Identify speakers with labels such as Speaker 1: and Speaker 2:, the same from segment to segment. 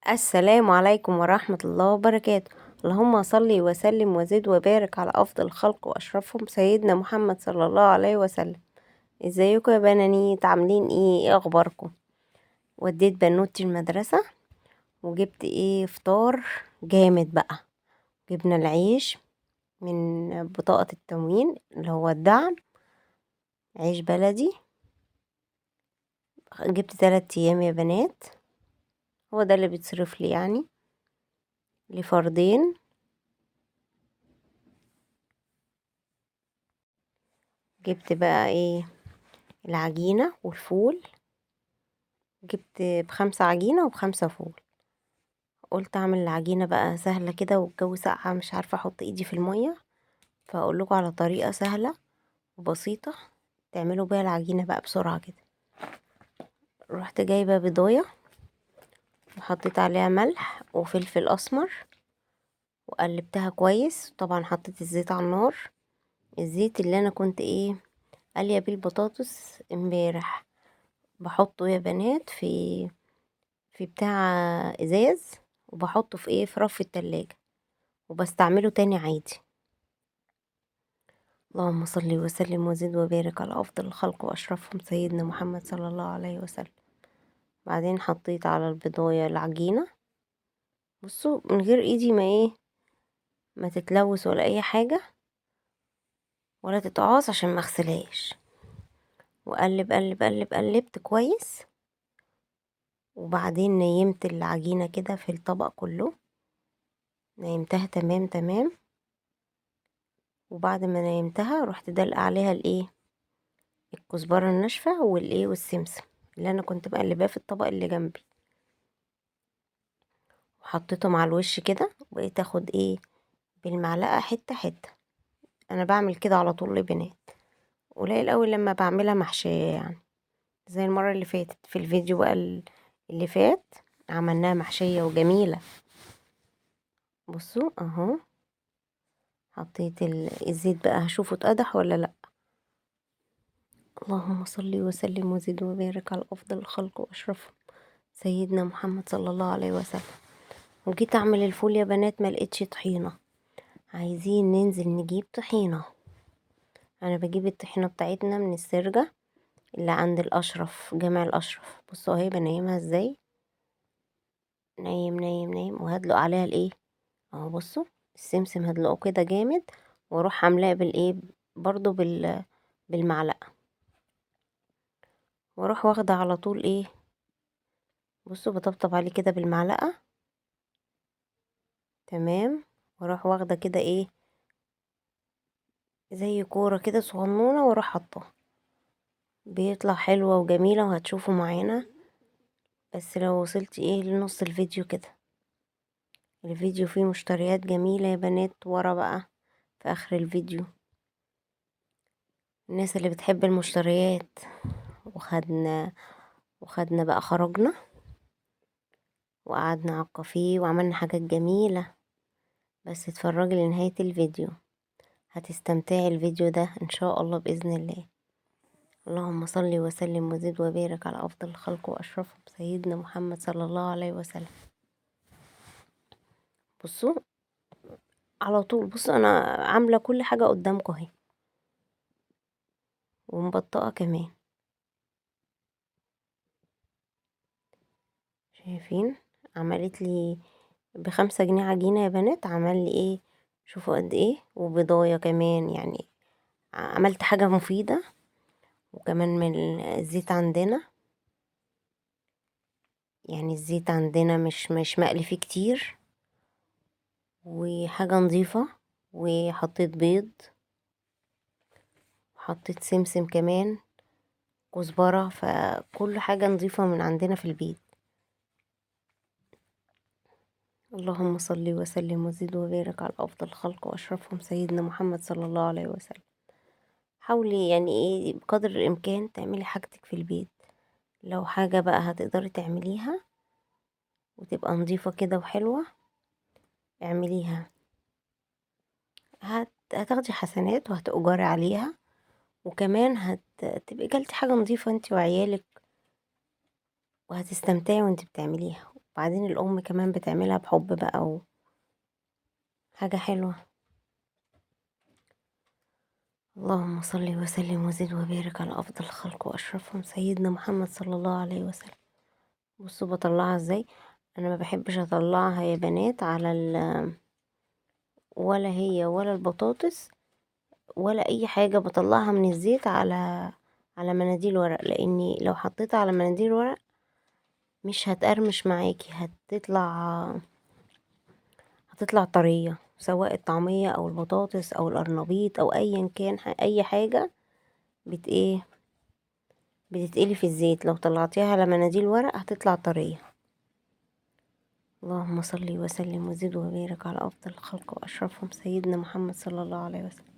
Speaker 1: السلام عليكم ورحمة الله وبركاته. اللهم صل وسلم وزد وبارك على أفضل الخلق وأشرفهم سيدنا محمد صلى الله عليه وسلم. ازيكم يا بنانيت؟ عاملين ايه اخباركم؟ وديت بنوتي المدرسة وجبت فطار جامد بقى. جبنا العيش من بطاقة التموين اللي هو الدعم، عيش بلدي. جبت 3 ايام يا بنات، هو ده اللي بيتصرف لي يعني لفردين. جبت بقى العجينة والفول، جبت ب5 عجينة وب5 فول. قلت اعمل العجينة بقى سهلة كده والجو ساقعة، مش عارفة احط ايدي في المية، فاقول لكم على طريقة سهلة وبسيطة تعملوا بيها العجينة بقى بسرعة كده. رحت جايبة بيضاية وحطيت عليها ملح وفلفل اسمر وقلبتها كويس. طبعا حطيت الزيت على النار، الزيت اللي انا كنت قالية بيه البطاطس امبارح. بحطه يا بنات في بتاع ازاز، وبحطه في رف التلاجة وبستعمله تاني عادي. اللهم صل وسلم وزد وبارك على أفضل الخلق وأشرفهم سيدنا محمد صلى الله عليه وسلم. بعدين حطيت على البضاية العجينة، بصوا من غير ايدي ما تتلوث ولا اي حاجة ولا تتعاص عشان ما اغسلهاش. وقلب قلب قلب قلبت كويس. وبعدين نيمت العجينة كده في الطبق كله، نيمتها تمام تمام. وبعد ما نيمتها رحت دلقة عليها الكزبرة الناشفة والسمسم اللي انا كنت مقلباه في الطبق اللي جنبي، وحطيتهم على الوش كده. وبقيت اخد بالمعلقة حتة حتة. انا بعمل كده على طول لبنات، قليل قوي لما بعملها محشية يعني. زي المرة اللي فاتت في الفيديو بقى اللي فات عملناها محشية وجميلة. بصوا اهو، حطيت الزيت بقى، هشوفه اتقدح ولا لا. اللهم صل وسلم وزد وبارك على افضل الخلق واشرفهم سيدنا محمد صلى الله عليه وسلم. وجيت اعمل الفول يا بنات، ما لقيتش طحينة. عايزين ننزل نجيب طحينة. انا بجيب الطحينة بتاعتنا من السرجة اللي عند الاشرف، جامع الاشرف. بصوا اهي بنيمها ازاي، نايم نايم نايم. وهدلق عليها اهو. بصوا السمسم هدلقه كده جامد، واروح عاملاه برضو بالمعلقة، واروح واخده على طول بصوا بطبطب عليه كده بالمعلقة تمام. واروح واخده كده زي كورة كده صغنونة، واروح حطها. بيطلع حلوة وجميلة وهتشوفوا معانا. بس لو وصلت لنص الفيديو كده، الفيديو فيه مشتريات جميلة يا بنات ورا بقى في اخر الفيديو. الناس اللي بتحب المشتريات. وخدنا بقى، خرجنا وقعدنا على الكافيه وعملنا حاجات جميلة. بس اتفرجي لنهاية الفيديو، هتستمتعي الفيديو ده ان شاء الله بإذن الله. اللهم صل وسلم وزد وبارك على افضل الخلق واشرفهم سيدنا محمد صلى الله عليه وسلم. بصوا على طول، بصوا انا عاملة كل حاجة قدامكم اهي، ومبطئة كمان. شايفين؟ عملت لي ب5 جنيه عجينة يا بنات، عمل لي شوفوا قد وبضاية كمان يعني. عملت حاجة مفيدة. وكمان من الزيت عندنا، يعني الزيت عندنا مش مقلي فيه كتير، وحاجة نظيفة. وحطيت بيض، وحطيت سمسم كمان، كزبرة. فكل حاجة نظيفة من عندنا في البيت. اللهم صل وسلم وزد وبارك على أفضل الخلق وأشرفهم سيدنا محمد صلى الله عليه وسلم. حاولي يعني بقدر الإمكان تعملي حاجتك في البيت. لو حاجة بقى هتقدري تعمليها وتبقى نظيفة كده وحلوة، اعمليها. هتاخدي حسنات وهتأجري عليها، وكمان هتبقي جالتي حاجة نظيفة انت وعيالك، وهتستمتعي وانت بتعمليها. وبعدين الام كمان بتعملها بحب بقى وحاجة حلوة. اللهم صل وسلم وزد وبارك على افضل الخلق واشرفهم سيدنا محمد صلى الله عليه وسلم. بصوا بطلعها ازاي. انا ما بحبش اطلعها يا بنات على ولا هي ولا البطاطس ولا اي حاجة، بطلعها من الزيت على مناديل ورق، لاني لو حطيتها على مناديل ورق مش هتقرمش معاكي، هتطلع طرية، سواء الطعمية او البطاطس او القرنبيط او ايا كان اي حاجة بت ايه بتتقلي في الزيت. لو طلعتيها على مناديل ورق هتطلع طرية. اللهم صل وسلم وزد وبارك على افضل الخلق واشرفهم سيدنا محمد صلى الله عليه وسلم.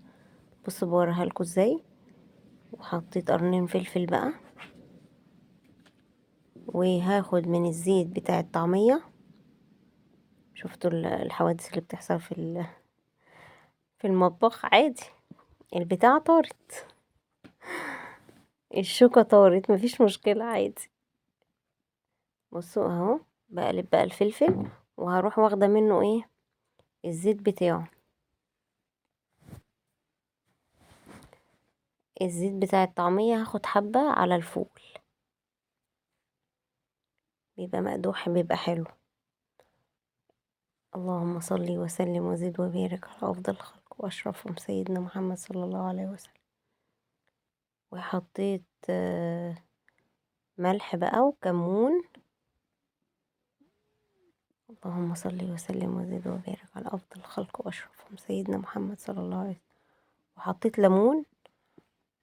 Speaker 1: بصوا بوريها لكم ازاي. وحطيت قرنين فلفل بقى، وهاخد من الزيت بتاع الطعمية. شفتوا الحوادث اللي بتحصل في المطبخ؟ عادي، البتاع طارت، الشوكة طارت، مفيش مشكلة عادي. بصوا اهو، بقلب بقى الفلفل وهروح واخدة منه ايه الزيت بتاعه. الزيت بتاع الطعمية هاخد حبة على الفول، بيبقى مقدوح، بيبقى حلو. اللهم صل وسلم وزد وبارك على افضل الخلق واشرفهم سيدنا محمد صلى الله عليه وسلم. وحطيت ملح بقى وكمون. اللهم صل وسلم وزد وبارك على افضل الخلق واشرفهم سيدنا محمد صلى الله عليه وسلم. وحطيت ليمون.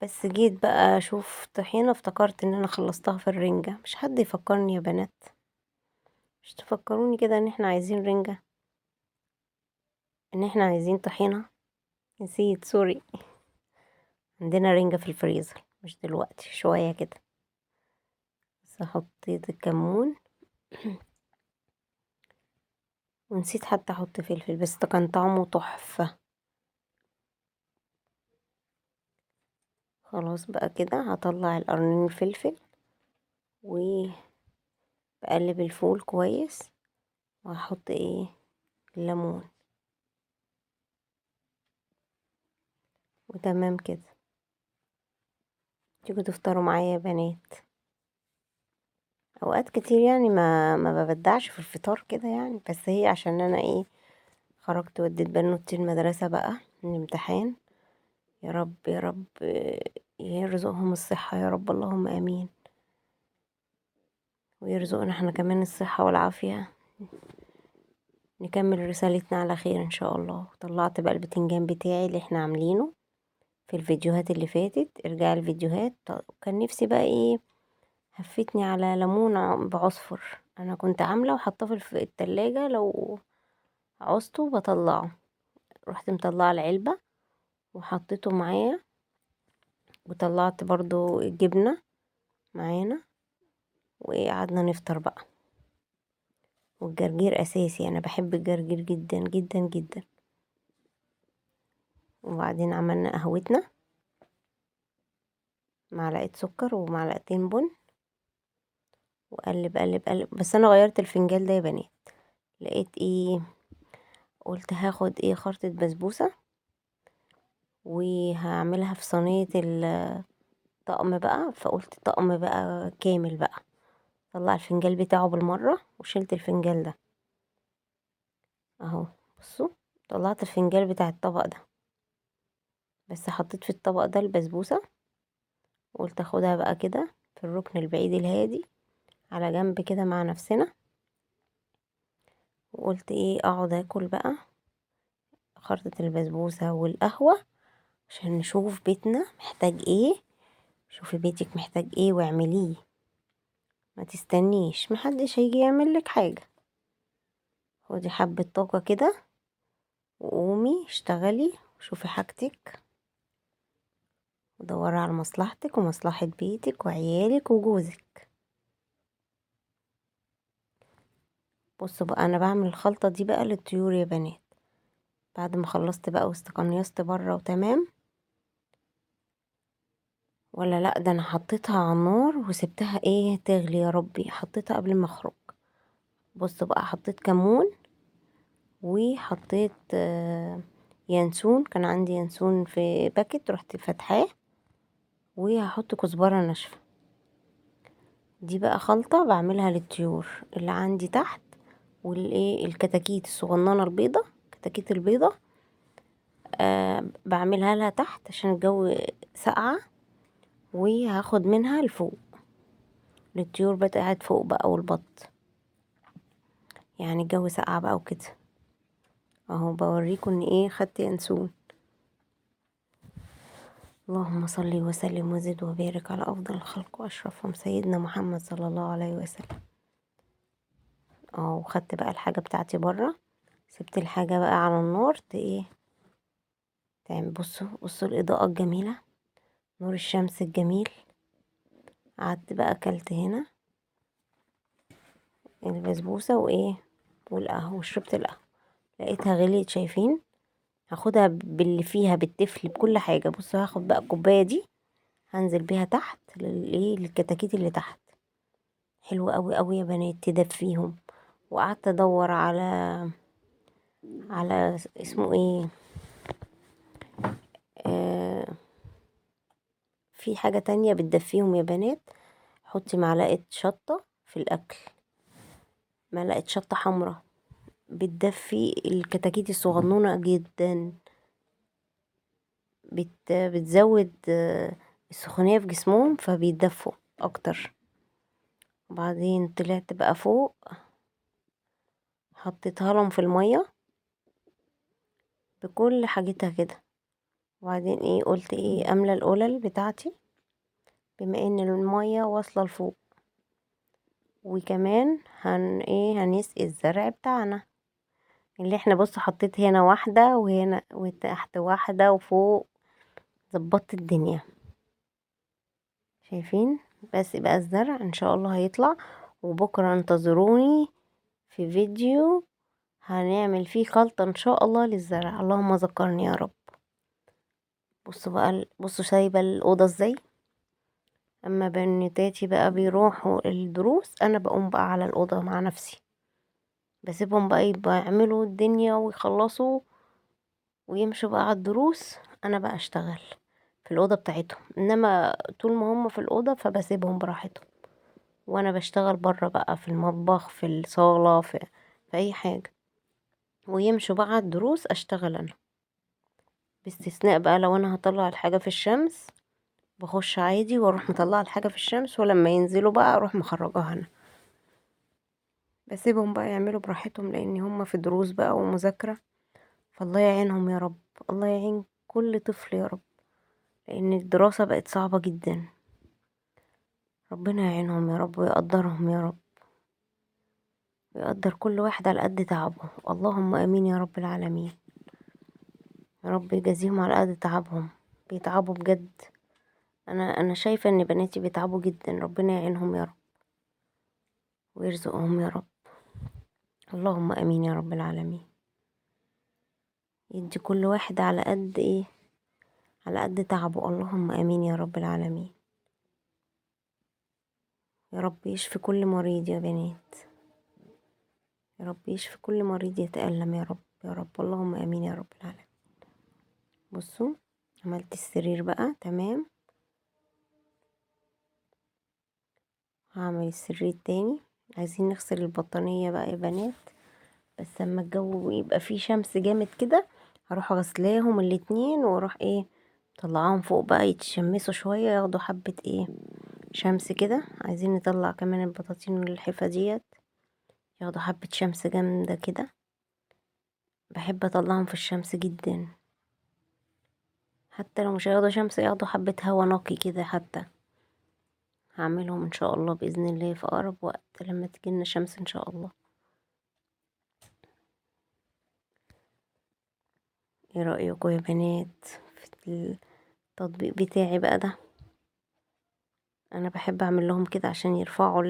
Speaker 1: بس جيت بقى اشوف طحينة افتكرت ان انا خلصتها في الرنجة. مش حد يفكرني يا بنات، مش تفكروني كده ان احنا عايزين رنجة، ان احنا عايزين طحينة. نسيت، سوري. عندنا رنجة في الفريزر، مش دلوقتي، شوية كده. بس حطيت الكمون ونسيت حتى احط فلفل، بس ده كان طعمه تحفة. خلاص بقى كده هطلع القرنين الفلفل وبقلب الفول كويس، وهحط ايه الليمون. وتمام كده. تيجوا تفطروا معايا يا بنات. اوقات كتير يعني ما ببدعش في الفطار كده يعني، بس هي عشان انا ايه خرجت وديت بنوتي المدرسة بقى من امتحان. يا رب يا رب يرزقهم الصحة يا رب، اللهم امين. ويرزقنا احنا كمان الصحة والعافية، نكمل رسالتنا على خير ان شاء الله. طلعت بقى البتنجان بتاعي اللي احنا عاملينه في الفيديوهات اللي فاتت، ارجع الفيديوهات. كان نفسي بقى ايه، هفتني على ليمون بعصفر. انا كنت عاملة وحطاه في التلاجة، لو عوزته بطلعه. رحت مطلعه العلبة وحطيته معايا، وطلعت برضو الجبنة معانا، وقعدنا نفطر بقى. والجرجير اساسي، انا بحب الجرجير جدا جدا جدا. وبعدين عملنا قهوتنا، معلقة سكر ومعلقتين بن، وقلب قلب قلب. بس انا غيرت الفنجان ده يا بنات، لقيت ايه، قلت هاخد ايه خرطة بسبوسة وهعملها في صينية الطقم بقى. فقلت طقم بقى كامل بقى. طلع الفنجان بتاعه بالمرة وشلت الفنجان ده اهو. بصوا، طلعت الفنجان بتاع الطبق ده، بس حطيت في الطبق ده البسبوسة. وقلت اخدها بقى كده في الركن البعيد الهادي على جنب كده مع نفسنا. وقلت ايه اقعد اكل بقى خرطة البسبوسة والقهوة، عشان نشوف بيتنا محتاج ايه. شوفي بيتك محتاج ايه واعمليه، ما تستنيش، محدش هيجي يعمل لك حاجة. خدي حبة طاقة كده وقومي اشتغلي وشوفي حاجتك، ودوري على مصلحتك ومصلحة بيتك وعيالك وجوزك. بصوا بقى، انا بعمل الخلطة دي بقى للطيور يا بنات. بعد ما خلصت بقى واستقنيصت بره وتمام، ولا لا، ده انا حطيتها على النار وسبتها ايه تغلي. يا ربي، حطيتها قبل ما اخرج. بصوا بقى، حطيت كمون وحطيت ينسون. كان عندي ينسون في باكت، رحت فاتحاه. وهحط كزبرة ناشفة. دي بقى خلطة بعملها للطيور اللي عندي تحت، والايه الكتاكيت الصغننة البيضة، كتاكيت البيضة. بعملها لها تحت عشان الجو ساقعة، وهاخد منها لفوق للطيور بتاعت فوق بقى والبط، يعني الجو ساقعة بقى وكده. اهو بوريكم ان ايه خدت ينسون. اللهم صل وسلم وزد وبارك على افضل الخلق واشرفهم سيدنا محمد صلى الله عليه وسلم. وخدت بقى الحاجة بتاعتي برا، سبت الحاجة بقى على النار ايه تعمل. بصوا الاضاءة الجميلة، نور الشمس الجميل. قعدت بقى اكلت هنا البسبوسة وايه والقهوة، وشربت القهوة. لقيتها غليت، شايفين؟ هاخدها باللي فيها، بالتفل، بكل حاجة. بصوا هاخد بقى الكوباية دي، هنزل بيها تحت للكتاكيت اللي تحت. حلوة قوي قوي يا بنات، تدفيهم. وقعدت ادور على اسمه ايه، آه في حاجة تانية بتدفيهم يا بنات. حطي معلقة شطة في الاكل، معلقة شطة حمرا، بتدفي الكتاكيت الصغنونة جدا. بتزود السخونية في جسمهم، فبيتدفوا اكتر. وبعدين طلعت بقى فوق، حطيتها لهم في المية بكل حاجتها كده. وبعدين ايه قلت ايه املى القلل بتاعتي، بما ان المية واصلة لفوق. وكمان هنسقي الزرع بتاعنا اللي احنا. بص حطيت هنا واحدة، وهنا وتحت واحدة، وفوق. ظبطت الدنيا، شايفين؟ بس بقى الزرع ان شاء الله هيطلع. وبكرة انتظروني في فيديو هنعمل فيه خلطة ان شاء الله للزرع. اللهم ذكرني يا رب. بصوا بقى، بصوا سايبة الأوضة ازاي. اما بنتاتي بقى بيروحوا الدروس، انا بقوم بقى على الأوضة مع نفسي، بسيبهم بقى يبقى يعملوا الدنيا ويخلصوا ويمشوا بقى على الدروس. انا بقى اشتغل في الأوضة بتاعتهم. انما طول ما هم في الأوضة فبسيبهم براحتهم، وانا بشتغل بره بقى في المطبخ، في الصالة، في اي حاجة. ويمشوا بقى على الدروس، اشتغل انا. باستثناء بقى لو انا هطلع الحاجة في الشمس، بخش عادي واروح مطلعة الحاجة في الشمس، ولما ينزلوا بقى اروح مخرجاها انا. بسيبهم بقى يعملوا براحتهم، لان هم في دروس بقى ومذاكرة. فالله يعينهم يا رب، الله يعين كل طفل يا رب، لان الدراسة بقت صعبة جدا. ربنا يعينهم يا رب، ويقدرهم يا رب، ويقدر كل واحد على قد تعبه. اللهم امين يا رب العالمين. يا رب يجازيهم على قد تعبهم، بيتعبوا بجد. انا شايفة ان بناتي بيتعبوا جدا. ربنا يعينهم يا رب، ويرزقهم يا رب. اللهم امين يا رب العالمين. يدي كل واحد على قد على قد تعبه. اللهم امين يا رب العالمين. يا رب يشفي كل مريض يا بنات، يا رب يشفي كل مريض يتألم يا رب، يا رب. اللهم امين يا رب العالمين. بصوا عملت السرير بقى تمام. هعمل السرير التاني. عايزين نغسل البطانية بقى يا بنات، بس اما الجو يبقى فيه شمس جامد كده، هروح غسلاهم الاتنين، واروح طلعاهم فوق بقى يتشمسوا شوية، ياخدوا حبة شمس كده. عايزين نطلع كمان البطاطين واللحفة ديت، ياخدوا حبة شمس جامدة كده. بحب اطلعهم في الشمس جدا، حتى لو مش هياخدوا شمس ياخدوا حبة هوا نقي كده حتى. هعملهم ان شاء الله بإذن الله في اقرب وقت لما تجيلنا شمس ان شاء الله. ايه رأيكم يا بنات في التطبيق بتاعي بقى ده؟ انا بحب اعمل لهم كده عشان يرفعوا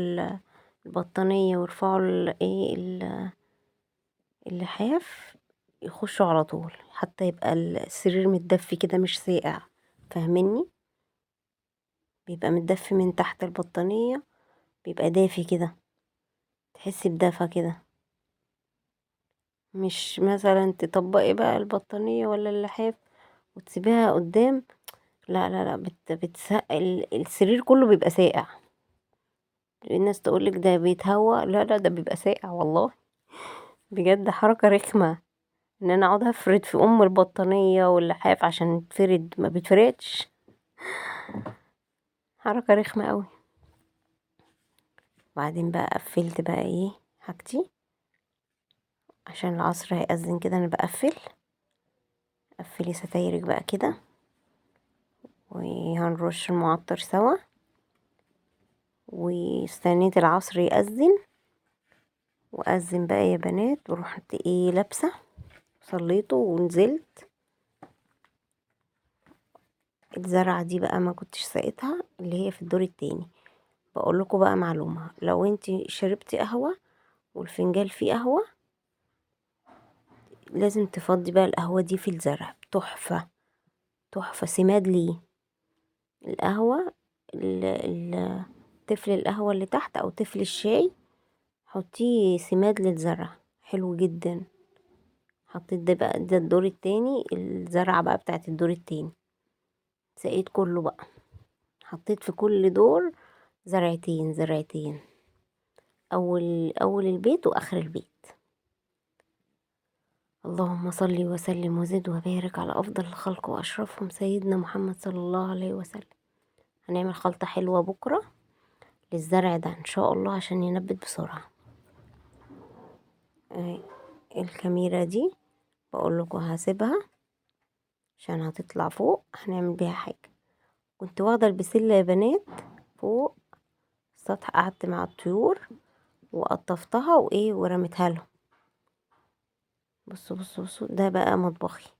Speaker 1: البطانية، ويرفعوا اللحاف، يخشوا على طول، حتى يبقى السرير متدفي كده مش ساقع. فاهميني؟ بيبقى متدفي من تحت البطانية، بيبقى دافي كده. تحسي بدفى كده، مش مثلا تطبقي بقى البطانية ولا اللحاف وتسيبيها قدام. لا لا لا، السرير كله بيبقى ساقع. الناس تقولك ده بيتهوى، لا لا، ده بيبقى ساقع والله. بجد حركة رخمة ان انا اقعد افرد في البطانية واللحاف عشان تفرد، ما بتفردش. حركة رخمة قوي. بعدين بقى قفلت بقى ايه حاجتي عشان العصر هيأذن كده. انا بقفل. قفلي ستايرك بقى كده، وهنرش المعطر سوا. واستنيت العصر يأذن، وأذن بقى يا بنات، ورحت ايه لابسة، صليته ونزلت. الزرعة دي بقى ما كنتش ساقتها، اللي هي في الدور التاني. بقول لكم بقى معلومة، لو انتي شربتي قهوة والفنجان فيه قهوة، لازم تفضي بقى القهوة دي في الزرع. تحفة تحفة، سماد ليه القهوة. تفل القهوة اللي تحت او تفل الشاي، حطيه سماد للزرع، حلو جدا. حطيت ده بقى، ده الدور التاني، الزرعة بقى بتاعت الدور التاني. سقيت كله بقى، حطيت في كل دور زرعتين زرعتين، اول البيت واخر البيت. اللهم صل وسلم وزد وبارك على افضل الخلق واشرفهم سيدنا محمد صلى الله عليه وسلم. هنعمل خلطة حلوة بكرة للزرع ده ان شاء الله عشان ينبت بسرعة. الكاميرا دي بقول لكم هسيبها عشان هتطلع فوق، هنعمل بيها حاجة. كنت واخدة البسلة يا بنات فوق السطح، قعدت مع الطيور وقطفتها وايه ورميتها لهم. بصوا بصوا بصوا، ده بقى مطبخي.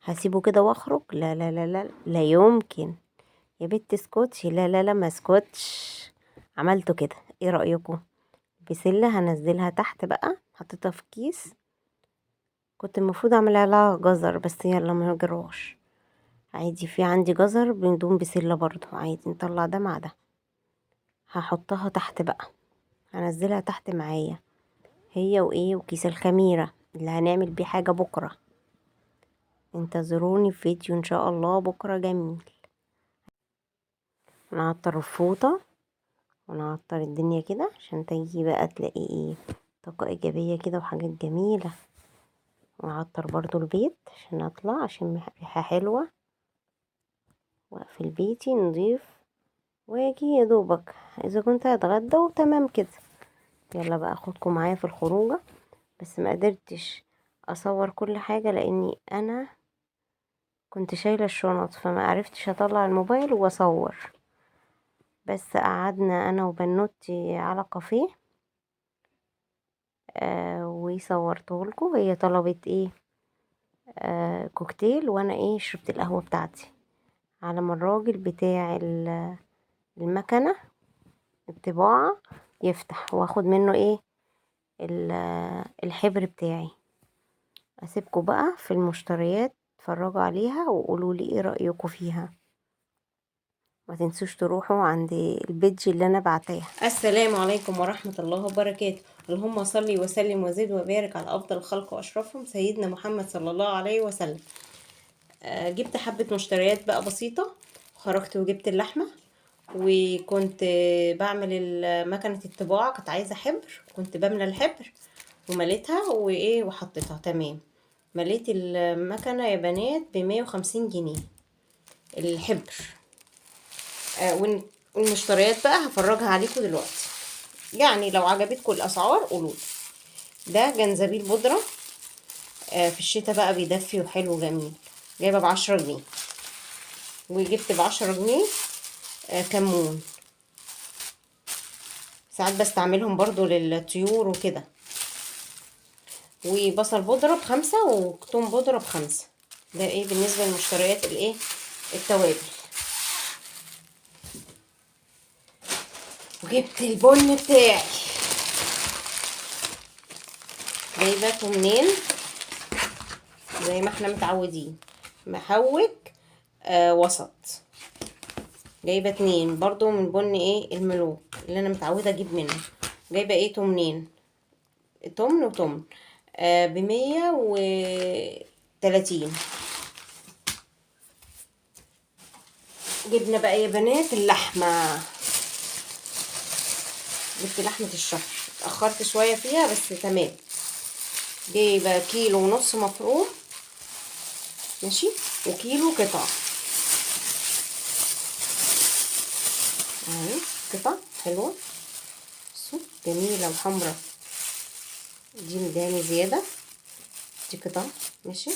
Speaker 1: هسيبه كده واخرج؟ لا لا لا لا لا يمكن. يا بنت اسكتش، لا لا لا ما اسكتش. عملته كده، ايه رأيكم؟ بسلة هنزلها تحت بقى، حطيتها في كيس. كنت المفروض اعمل لها جزر بس يلا ما جراش. عادي، في عندي جزر بدون بسلة برضو، عادي نطلع ده مع ده. هحطها تحت بقى، هنزلها تحت معايا هي وايه وكيس الخميرة اللي هنعمل بيه حاجة بكرة. انتظروني في فيديو ان شاء الله بكرة جميل. نعطر الفوطة ونعطر الدنيا كده عشان تيجي بقى تلاقي ايه طاقة ايجابية كده وحاجات جميلة. ونعطر برضو البيت عشان اطلع، عشان ريحة حلوة. واقفل بيتي نضيف واجي يا دوبك اذا كنت هتغدى وتمام كده. يلا بقى اخدكم معايا في الخروجه، بس ما قدرتش اصور كل حاجه لاني انا كنت شايله الشنط، فما عرفتش اطلع الموبايل واصور. بس قعدنا انا وبنوتي على كافيه وصورته لكم. هي طلبت ايه كوكتيل، وانا ايه شربت القهوه بتاعتي. على ما الراجل بتاع المكنه الطباعه يفتح واخد منه ايه الحبر بتاعي. اسيبكم بقى في المشتريات، اتفرجوا عليها وقولوا لي ايه رأيكم فيها. ما تنسوش تروحوا عند البيج اللي انا بعتها. السلام عليكم ورحمة الله وبركاته. اللهم صل وسلم وزد وبارك على افضل الخلق واشرفهم سيدنا محمد صلى الله عليه وسلم. جبت حبة مشتريات بقى بسيطة، خرجت وجبت اللحمة. وكنت بعمل مكنة الطباعة، كنت عايزة حبر، كنت بملى الحبر ومليتها وايه وحطيتها تمام. مليت المكنة يا بنات ب150 جنيه الحبر. والمشتريات بقى هفرجها عليكم دلوقتي، يعني لو عجبتكم الاسعار قولوا. ده جنزبيل بودرة، في الشتاء بقى بيدفي وحلو جميل. جايبه ب10 جنيه. وجبت ب10 جنيه كمون، ساعات بستعملهم برضو للطيور وكده. وبصل بودرة ب5 وتوم بودرة ب5. ده ايه بالنسبة للمشتريات الايه التوابل. وجبت البن بتاعي، جايباته منين زي ما احنا متعودين، محوج وسط. جايبه 2 برضو من بن ايه الملوك اللي انا متعوده اجيب منه. جايبه ايه، تمنين، تمن وتمن، ب130. جبنا بقى يا بنات اللحمه، جبت لحمه الشهر، اتاخرت شويه فيها بس تمام. جايبه كيلو ونص مفروم، ماشي، وكيلو قطع اهي، قطع حلوه، بصوا جميله وحمرا، دي مداني زياده، دي قطع ماشي،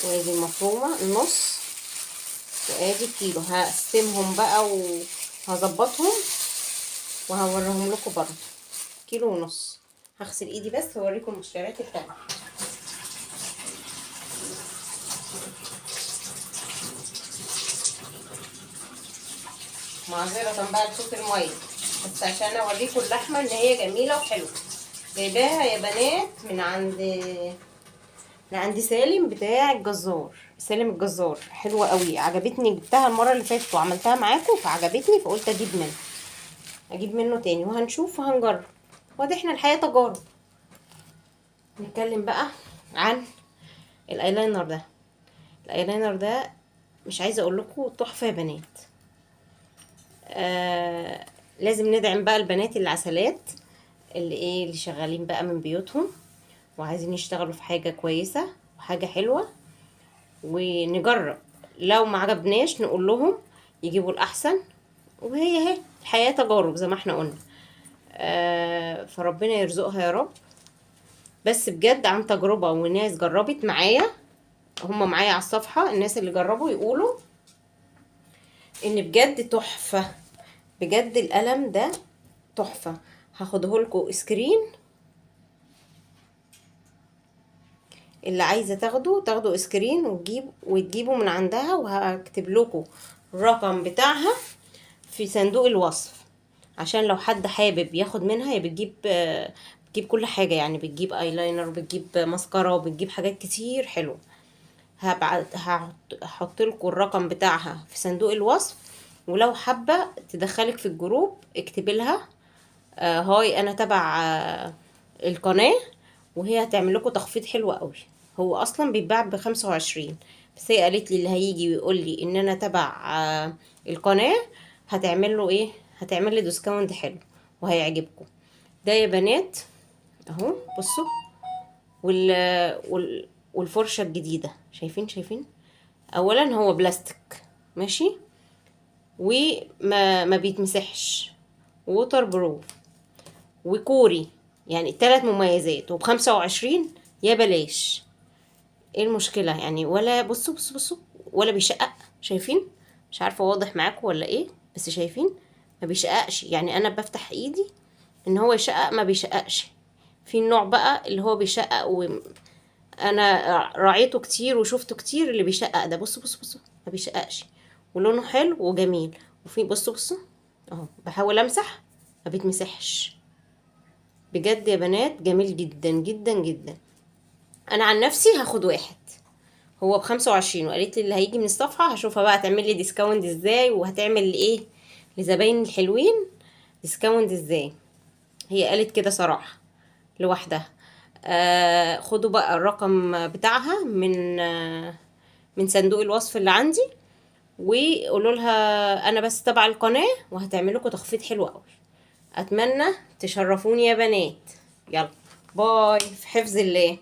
Speaker 1: وادي المفرومه النص، وادي كيلو. هقسمهم بقى وهظبطهم وهوريهم لكم برضه. كيلو ونص. هغسل ايدي بس واوريكم المشتريات التانية. معذرة بقى لصوت المية، بس عشان اوريكم اللحمة ان هي جميلة وحلوة. جايباها يا بنات من عند سالم بتاع الجزار، سالم الجزار، حلوة قوي، عجبتني. جبتها المرة اللي فاتت وعملتها معاكم فعجبتني، فقلت اجيب منه تاني، وهنشوف وهنجرب، وادي احنا الحياة تجارب. نتكلم بقى عن الايلاينر ده. الايلاينر ده مش عايزه اقول لكم تحفه يا بنات. لازم ندعم بقى البنات العسلات اللي شغالين بقى من بيوتهم وعايزين يشتغلوا في حاجه كويسه وحاجه حلوه، ونجرب. لو ما عجبناش نقول لهم يجيبوا الاحسن، وهي اهي الحياه تجارب زي ما احنا قلنا. فربنا يرزقها يا رب. بس بجد عن تجربه، وناس جربت معايا، هم معايا على الصفحه، الناس اللي جربوا يقولوا ان بجد تحفه، بجد القلم ده تحفه. هاخده لكم سكرين، اللي عايزه تاخده سكرين وتجيبوا من عندها، وهكتب لكم الرقم بتاعها في صندوق الوصف، عشان لو حد حابب ياخد منها. هي بتجيب كل حاجه، يعني بتجيب ايلاينر، بتجيب ماسكارا، وبتجيب حاجات كتير حلوه. هحط لكم الرقم بتاعها في صندوق الوصف، ولو حابه تدخلك في الجروب اكتبي لها هاي انا تبع القناه، وهي هتعمل لكم تخفيض حلو قوي. هو اصلا بيتباع ب25، بس هي قالت لي اللي هيجي ويقول لي ان انا تبع القناه هتعمل له ايه، هتعمل لي ديسكاونت حلو وهيعجبكم. ده يا بنات اهو، بصوا. والفرشه الجديده، شايفين. اولا هو بلاستيك ماشي، وما بيتمسحش، ووتر بروف، وكوري، يعني 3 مميزات، وب25. يا بلاش، ايه المشكلة يعني؟ ولا بصوا ولا بيشقق، شايفين؟ مش عارفة واضح معاكم ولا ايه، بس شايفين ما بيشققش. يعني انا بفتح ايدي ان هو يشقق، ما بيشققش. في النوع بقى اللي هو بيشقق، وانا راعيته كتير وشفته كتير اللي بيشقق ده. بصوا ما بيشققش، ولونه حلو وجميل. وفي بصوا اهو، بحاول امسح ما بيتمسحش. بجد يا بنات جميل جدا جدا جدا. انا عن نفسي هاخد واحد، هو ب25، وقالت لي اللي هيجي من الصفحة هشوفها بقى هتعمل لي ديسكاونت ازاي، وهتعمل ايه لزباين الحلوين ديسكاونت ازاي. هي قالت كده صراحة لوحدها. خدوا بقى الرقم بتاعها من صندوق الوصف اللي عندي، وقولوا لها انا بس تبع القناة، وهتعمل لكم تخفيض حلو قوي. اتمنى تشرفوني يا بنات. يلا باي، في حفظ الله.